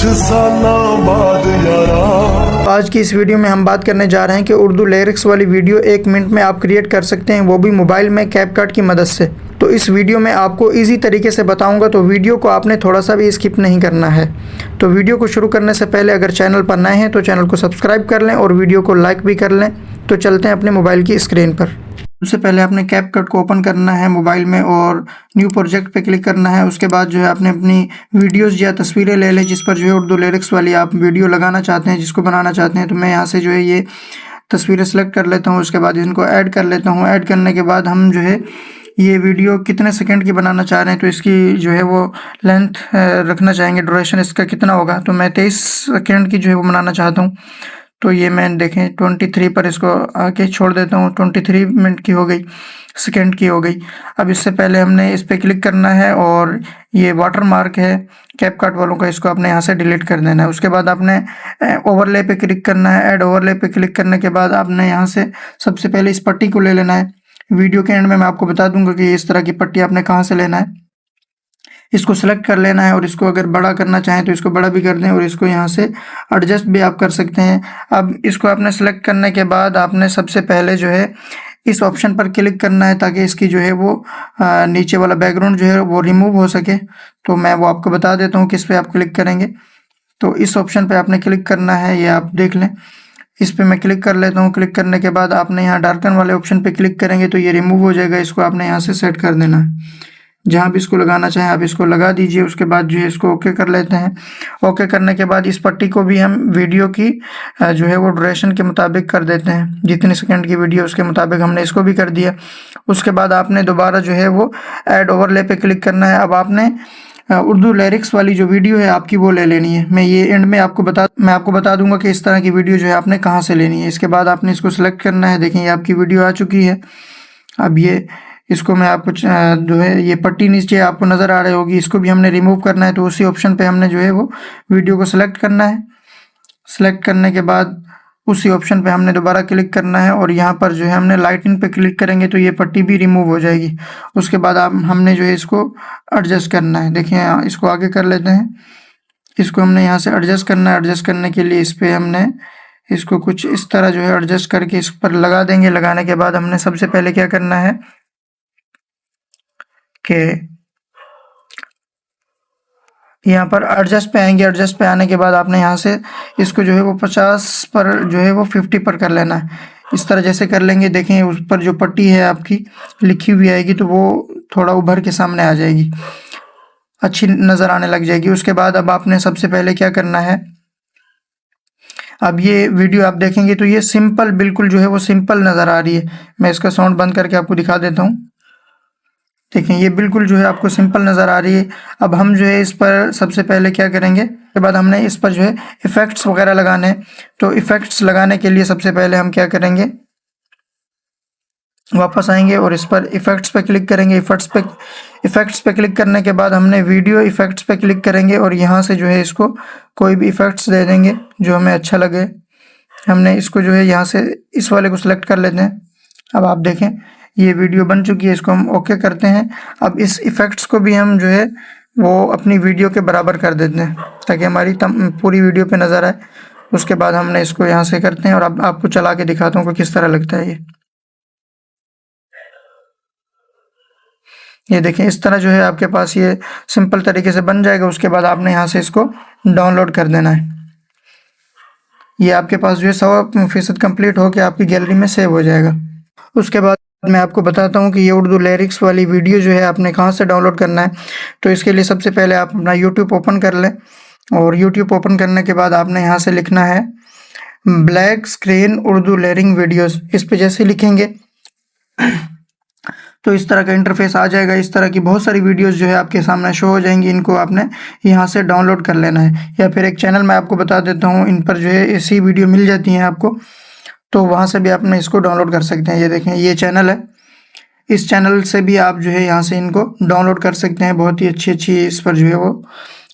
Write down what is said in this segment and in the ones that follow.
कुछ सालों बाद यारा। आज की इस वीडियो में हम बात करने जा रहे हैं कि उर्दू लिरिक्स वाली वीडियो 1 मिनट में आप क्रिएट कर सकते हैं, वो भी मोबाइल में कैपकट की मदद से। तो इस वीडियो में आपको इजी तरीके से बताऊंगा, तो वीडियो को आपने थोड़ा सा भी स्किप नहीं करना है। तो वीडियो को शुरू करने से पहले अगर चैनल पर नए हैं तो चैनल को सब्सक्राइब कर लें और वीडियो को लाइक भी कर लें। तो चलते हैं अपने मोबाइल की स्क्रीन पर। सबसे पहले आपने कैपकट को ओपन करना है मोबाइल में और न्यू प्रोजेक्ट पे क्लिक करना है। उसके बाद जो है आपने अपनी वीडियोस या तस्वीरें ले लें जिस पर जो है उर्दू लिरिक्स वाली आप वीडियो लगाना चाहते हैं, जिसको बनाना चाहते हैं। तो मैं यहाँ से जो है ये तस्वीरें सेलेक्ट कर लेता हूँ। उसके बाद इनको ऐड कर लेता हूँ। ऐड करने के बाद हम जो है ये वीडियो कितने सेकंड की बनाना चाह रहे हैं, तो इसकी जो है वो लेंथ रखना चाहेंगे, ड्यूरेशन इसका कितना होगा। तो मैं 23 सेकंड की जो है वो बनाना चाहता हूँ। तो ये मैं देखें 23 पर इसको आके छोड़ देता हूँ। 23 मिनट की हो गई, सेकंड की हो गई। अब इससे पहले हमने इस पर क्लिक करना है और ये वाटर मार्क है कैपकट वालों का, इसको आपने यहाँ से डिलीट कर देना है। उसके बाद आपने ओवरले पे क्लिक करना है। ऐड ओवरले पे क्लिक करने के बाद आपने यहाँ से सबसे पहले इस पट्टी को ले लेना है। वीडियो के एंड में मैं आपको बता दूंगा कि इस तरह की पट्टी आपने कहाँ से लेना है। इसको सेलेक्ट कर लेना है और इसको अगर बड़ा करना चाहें तो इसको बड़ा भी कर दें और इसको यहाँ से एडजस्ट भी आप कर सकते हैं। अब इसको आपने सेलेक्ट करने के बाद आपने सबसे पहले जो है इस ऑप्शन पर क्लिक करना है ताकि इसकी जो है वो नीचे वाला बैकग्राउंड जो है वो रिमूव हो सके। तो मैं वो आपको बता देता हूँ किस पे आप क्लिक करेंगे। तो इस ऑप्शन पे आपने क्लिक करना है, ये आप देख लें। इस पे मैं क्लिक कर लेता हूँ। क्लिक करने के बाद आपने यहाँ डार्कन वाले ऑप्शन पे क्लिक करेंगे तो ये रिमूव हो जाएगा। इसको आपने यहाँ से सेट कर देना है। जहाँ भी इसको लगाना चाहें आप इसको लगा दीजिए। उसके बाद जो है इसको ओके कर लेते हैं। ओके करने के बाद इस पट्टी को भी हम वीडियो की जो है वो ड्यूरेशन के मुताबिक कर देते हैं। जितने सेकंड की वीडियो उसके मुताबिक हमने इसको भी कर दिया। उसके बाद आपने दोबारा जो है वो ऐड ओवरले पे क्लिक करना है। अब आपने उर्दू लिरिक्स वाली जो वीडियो है आपकी वो ले लेनी है। मैं ये एंड में आपको बता दूंगा कि इस तरह की वीडियो जो है आपने कहाँ से लेनी है। इसके बाद आपने इसको सिलेक्ट करना है। देखें ये आपकी वीडियो आ चुकी है। अब ये इसको मैं आपको जो है ये पट्टी नीचे आपको नज़र आ रही होगी, इसको भी हमने रिमूव करना है। तो उसी ऑप्शन पे हमने जो है वो वीडियो को सिलेक्ट करना है। सिलेक्ट करने के बाद उसी ऑप्शन पे हमने दोबारा क्लिक करना है और यहाँ पर जो है हमने लाइटिंग पे क्लिक करेंगे तो ये पट्टी भी रिमूव हो जाएगी। उसके बाद हमने जो है इसको एडजस्ट करना है। देखिए इसको आगे कर लेते हैं। इसको हमने यहाँ से एडजस्ट करना है। एडजस्ट करने के लिए इस पर हमने इसको कुछ इस तरह जो है एडजस्ट करके इस पर लगा देंगे। लगाने के बाद हमने सबसे पहले क्या करना है कि यहाँ पर एडजस्ट पे आएंगे। एडजस्ट पे आने के बाद आपने यहाँ से इसको जो है वो 50 पर जो है वो 50 पर कर लेना है। इस तरह जैसे कर लेंगे देखें उस पर जो पट्टी है आपकी लिखी हुई आएगी तो वो थोड़ा उभर के सामने आ जाएगी, अच्छी नज़र आने लग जाएगी। उसके बाद अब आपने सबसे पहले क्या करना है, अब ये वीडियो आप देखेंगे तो ये सिंपल बिल्कुल जो है वो सिंपल नज़र आ रही है। मैं इसका साउंड बंद करके आपको दिखा देता हूँ। देखें ये बिल्कुल जो है आपको सिंपल नज़र आ रही है। अब हम जो है इस पर सबसे पहले क्या करेंगे, के बाद हमने इस पर जो है इफ़ेक्ट्स वगैरह लगाने हैं। तो इफ़ेक्ट्स लगाने के लिए सबसे पहले हम क्या करेंगे, वापस आएंगे और इस पर इफ़ेक्ट्स पे क्लिक करेंगे। इफ़ेक्ट्स पे क्लिक करने के बाद हमने वीडियो इफ़ेक्ट्स पे क्लिक करेंगे और यहाँ से जो है इसको कोई भी इफ़ेक्ट्स दे देंगे जो हमें अच्छा लगे। हमने इसको जो है यहाँ से इस वाले को सिलेक्ट कर लेते हैं। अब आप देखें ये वीडियो बन चुकी है। इसको हम ओके करते हैं। अब इस इफ़ेक्ट्स को भी हम जो है वो अपनी वीडियो के बराबर कर देते हैं ताकि हमारी पूरी वीडियो पे नज़र आए। उसके बाद हमने इसको यहाँ से करते हैं और अब आपको चला के दिखाता हूँ कि किस तरह लगता है ये देखें इस तरह जो है आपके पास ये सिंपल तरीके से बन जाएगा। उसके बाद आपने यहाँ से इसको डाउनलोड कर देना है। ये आपके पास जो है 100% कंप्लीट हो के आपकी गैलरी में सेव हो जाएगा। उसके बाद मैं आपको बताता हूँ कि ये उर्दू लिरिक्स वाली वीडियो जो है आपने कहाँ से डाउनलोड करना है। तो इसके लिए सबसे पहले आप अपना यूट्यूब ओपन कर लें और यूट्यूब ओपन करने के बाद आपने यहाँ से लिखना है black screen Urdu lyrics videos. इस पे जैसे लिखेंगे तो इस तरह का इंटरफेस आ जाएगा। इस तरह की बहुत सारी वीडियोस जो है आपके सामने शो हो जाएंगी। इनको आपने यहाँ से डाउनलोड कर लेना है, या फिर एक चैनल मैं आपको बता देता हूँ, इन पर जो है ऐसी वीडियो मिल जाती हैं आपको, तो वहाँ से भी आपने इसको डाउनलोड कर सकते हैं। ये देखें ये चैनल है, इस चैनल से भी आप जो है यहाँ से इनको डाउनलोड कर सकते हैं। बहुत ही अच्छी इस पर जो है वो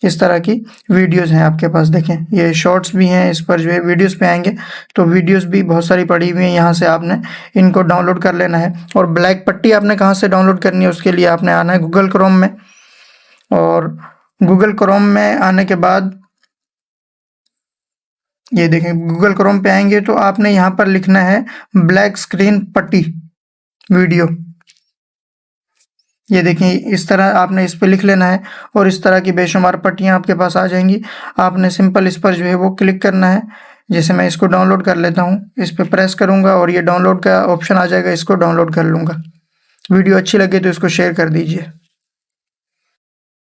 इस तरह की वीडियोस हैं आपके पास। देखें ये शॉर्ट्स भी हैं, इस पर जो है वीडियोस पे आएंगे तो वीडियोस भी बहुत सारी पड़ी हुई हैं। यहाँ से आपने इनको डाउनलोड कर लेना है। और ब्लैक पट्टी आपने कहाँ से डाउनलोड करनी है, उसके लिए आपने आना है गूगल क्रोम में। और गूगल क्रोम में आने के बाद ये देखें, गूगल क्रोम पे आएंगे तो आपने यहाँ पर लिखना है ब्लैक स्क्रीन पट्टी वीडियो। ये देखें, इस तरह आपने इस पे लिख लेना है और इस तरह की बेशुमार पट्टियाँ आपके पास आ जाएंगी। आपने सिंपल इस पर जो है वो क्लिक करना है। जैसे मैं इसको डाउनलोड कर लेता हूँ, इस पे प्रेस करूँगा और ये डाउनलोड का ऑप्शन आ जाएगा, इसको डाउनलोड कर लूँगा। वीडियो अच्छी लगे तो इसको शेयर कर दीजिए।